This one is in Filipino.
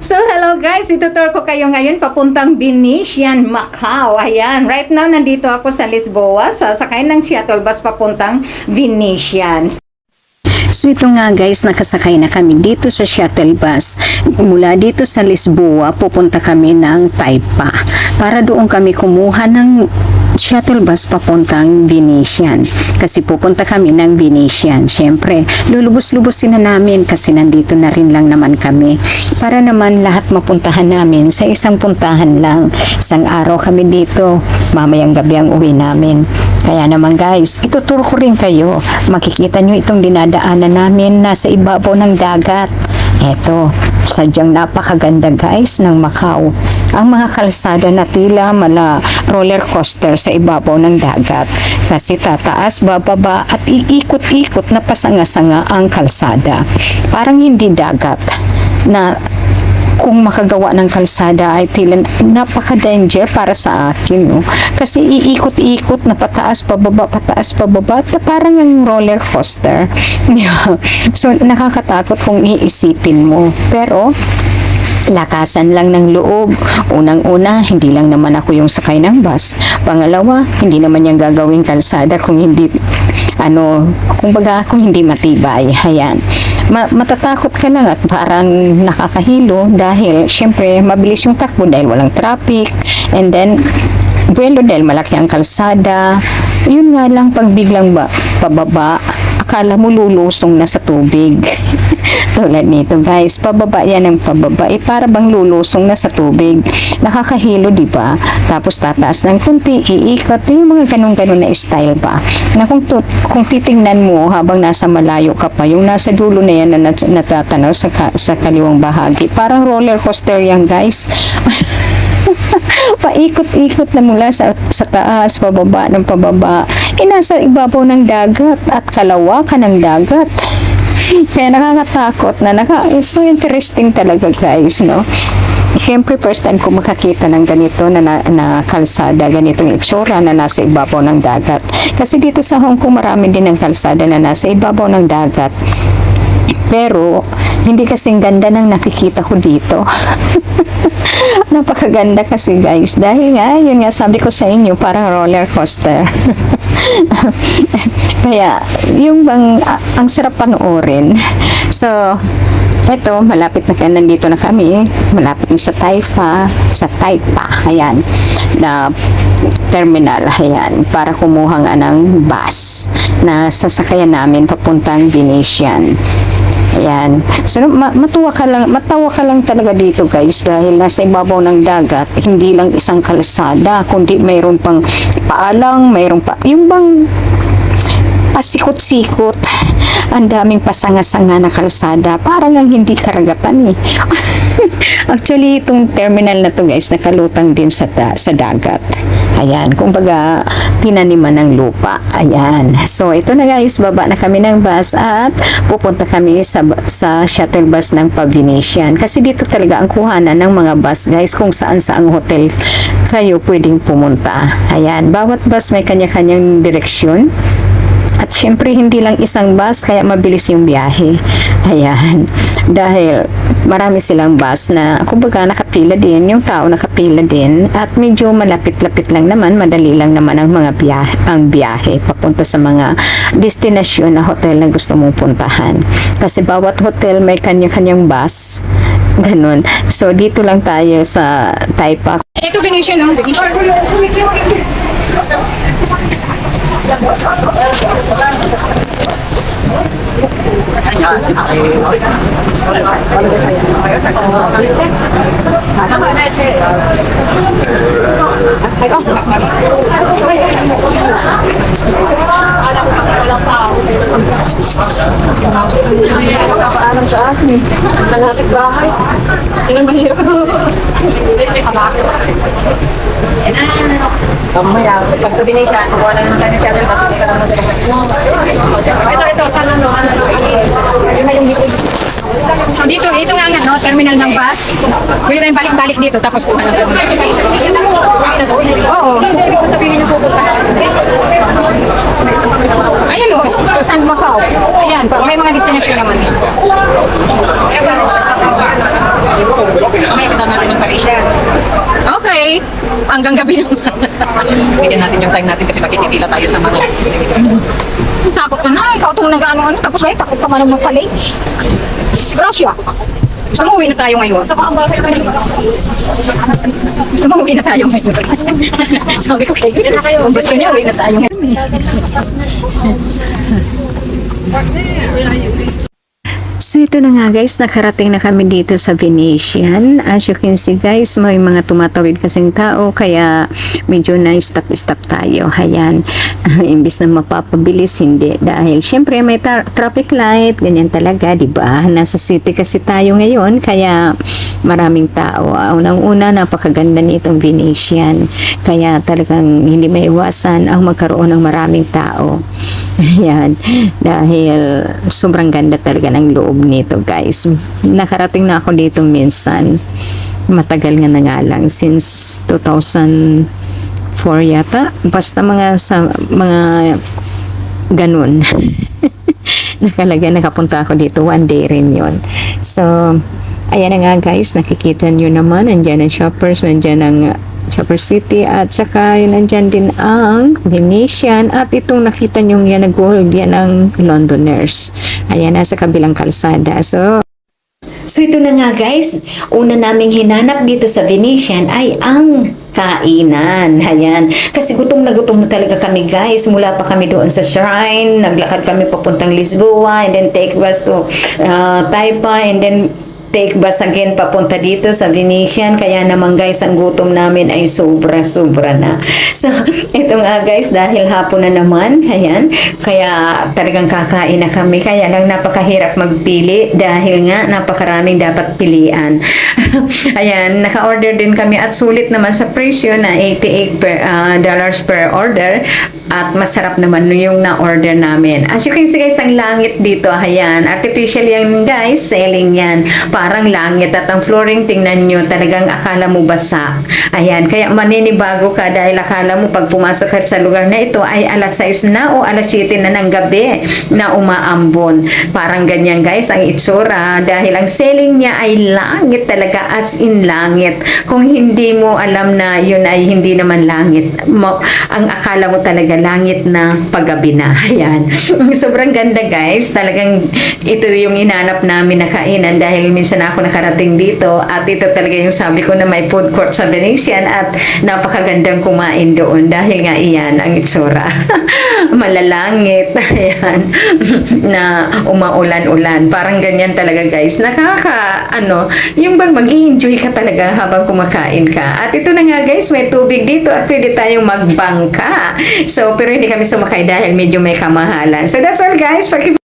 So, hello guys, itutur ko kayo ngayon papuntang Venetian, Macau. Ayan, right now nandito ako sa Lisboa, sasakay ng shuttle bus papuntang Venetian. So ito nga guys, nakasakay na kami dito sa shuttle bus. Mula dito sa Lisboa, pupunta kami ng Taipa. Para doon kami kumuha ng shuttle bus papuntang Venetian. Kasi pupunta kami ng Venetian. Siyempre, lulubos-lubosin na namin kasi nandito na rin lang naman kami. Para naman lahat mapuntahan namin sa isang puntahan lang. Isang araw kami dito. Mamayang gabi ang uwi namin. Kaya naman guys, ituturo ko rin kayo. Makikita nyo itong dinadaanan namin nasa ibabaw ng dagat. Eto, sadyang napakaganda guys ng Macau. Ang mga kalsada na tila mala roller coaster sa ibabaw ng dagat. Kasi tataas, bababa at iikot-ikot na pasanga-sanga ang kalsada. Parang hindi dagat na kung makagawa ng kalsada ay tila napaka-danger para sa akin, no? Kasi iikot-ikot na pataas, pababa, at parang ang roller coaster. So, nakakatakot kung iisipin mo. Pero, lakasan lang ng loob. Unang-una, hindi lang naman ako yung sakay ng bus. Pangalawa, hindi naman yung gagawing kalsada kung hindi kung hindi matibay. Ayan. Matatakot ka lang at parang nakakahilo dahil syempre mabilis yung takbo dahil walang traffic, and then buwelo dahil malaki ang kalsada. Yun nga lang, pag biglang pababa, akala mo lulusong na sa tubig. Tulad nito guys, pababa yan ng pababa, para bang lulusong na sa tubig. Nakakahilo, di ba? Tapos tataas ng kunti, iikot, yung mga ganun-ganun na style ba, na kung titingnan mo habang nasa malayo ka pa, yung nasa dulo na yan na natatanaw sa kaliwang bahagi, parang roller coaster yan guys. Paikot-ikot na mula sa taas, pababa ng pababa, nasa ibabaw ng dagat at kalawakan ng dagat. Kaya nakakatakot na so interesting talaga guys, no? Siyempre first time ko makakita ng ganito na kalsada, ganitong itsura na nasa ibabaw ng dagat. Kasi dito sa Hong Kong marami din ng kalsada na nasa ibabaw ng dagat. Pero hindi kasing ganda ng nakikita ko dito. Napakaganda kasi guys, dahil nga yun nga sabi ko sa inyo, parang roller coaster. Kaya yung bang ang sarap panoorin. So eto, malapit na nandito na kami, malapit na sa Taipa, ayan, na terminal, ayan, para kumuha nga ng bus na sasakayan namin papuntang Venetian. Ayan. So, matawa ka lang talaga dito guys dahil nasa ibabaw ng dagat, hindi lang isang kalsada, kundi mayroon pang paalang, mayroon pa, yung bang pasikot-sikot, ang daming pasanga-sanga na kalsada, parang ang hindi karagatan eh. Actually, itong terminal na to guys, nakalutang din sa dagat. Ayan, kumbaga, tinaniman ng lupa. Ayan. So, ito na guys, baba na kami ng bus at pupunta kami sa shuttle bus ng Venetian. Kasi dito talaga ang kuhanan ng mga bus guys, kung saan-saang hotel kayo pwedeng pumunta. Ayan, bawat bus may kanya-kanyang direksyon. At syempre, hindi lang isang bus, kaya mabilis yung biyahe. Ayan. Dahil marami silang bus na, kumbaga, nakapila din. Yung tao nakapila din. At medyo malapit-lapit lang naman, madali lang naman ang biyahe papunta sa mga destinasyon na hotel na gusto mong puntahan. Kasi bawat hotel may kanya-kanyang bus. Ganun. So, dito lang tayo sa Taipa. Ito Venetian, no? Venetian. Nakapaalam sa akin. Malapit bahay. Yan ang mahirap. Mamaya, pag sa Venetian, kukuha na naman tayo ng channel, tapos hindi ka naman sa ito, sana no, yun na yung dito, ito nga nga, no, terminal ng bus. Pwede tayong balik-balik dito, tapos kuha na tayo. Oo. Sabihin niyo pupuntahan. Ayan o, San Macau. Ayan, may mga destination naman. Mamaya kita natin yung Parisian. Okay. Hanggang gabi naman. Bigyan natin yung time natin kasi makikipila tayo sa mga. Takot ka na. Ikaw itong nag-ano-ano. Tapos ngayon, takot ka man magpalay. Gracia. Gusto mo uwi na tayo ngayon? Gusto mo uwi na tayo ngayon? Sabi ko kayo, kung gusto niya, uwi na tayo ngayon. So ito na nga guys, nakarating na kami dito sa Venetian. As you can see guys, may mga tumatawid kasing tao kaya medyo na-stop tayo. Ayan, imbis na mapapabilis, hindi. Dahil syempre may traffic light, ganyan talaga, di ba? Nasa city kasi tayo ngayon, kaya maraming tao. Unang-una, napakaganda nitong Venetian. Kaya talagang hindi maiwasan ang magkaroon ng maraming tao. Ayan, dahil sobrang ganda talaga ng loob nito guys. Nakarating na ako dito minsan, matagal nga na nga lang, since 2004 yata, basta mga ganun. Nakapunta ako dito, one day rin yon. So ayan na nga guys, nakikita nyo naman, andyan ang Shoppers, andyan ang Shopper City, at saka yun, nandyan din ang Venetian, at itong nakita nyo yan na gold, yan ang Londoners. Ayan, nasa kabilang kalsada. So ito na nga guys, una naming hinanap dito sa Venetian ay ang kainan. Ayan. Kasi gutom na talaga kami guys. Mula pa kami doon sa shrine, naglakad kami papuntang Lisboa, and then take bus to Taipa, and then take bus again papunta dito sa Venetian. Kaya naman guys, ang gutom namin ay sobra na. So ito nga guys, dahil hapon na naman, ayan, kaya talagang kakain na kami. Kaya lang napakahirap magpili dahil nga napakaraming dapat pilian. Ayan, naka-order din kami at sulit naman sa presyo na $88 per order, at masarap naman yung na-order namin. As you can see guys, ang langit dito, ayan, artificial yan guys, selling yan. Parang langit, at ang flooring, tingnan nyo, talagang akala mo basa. Ayan, kaya maninibago ka dahil akala mo pag pumasok ka sa lugar na ito ay alas 6 na o alas 7 na ng gabi na umaambon. Parang ganyan guys ang itsura, dahil ang selling niya ay langit talaga, as in langit. Kung hindi mo alam na yun ay hindi naman langit, ang akala mo talaga langit na paggabi na. Ayan. Sobrang ganda guys. Talagang ito yung inanap namin na kainan, dahil minsan ako nakarating dito, at ito talaga yung sabi ko na may food court sa Venetian, at napakagandang kumain doon dahil nga iyan ang itsura. Malalangit. Ayan. Na umaulan-ulan. Parang ganyan talaga guys. Yung bang mag-i-enjoy ka talaga habang kumakain ka. At ito na nga guys, may tubig dito at pwede tayong magbangka. So, pero hindi kami sumakay dahil medyo may kamahalan. So, that's all guys.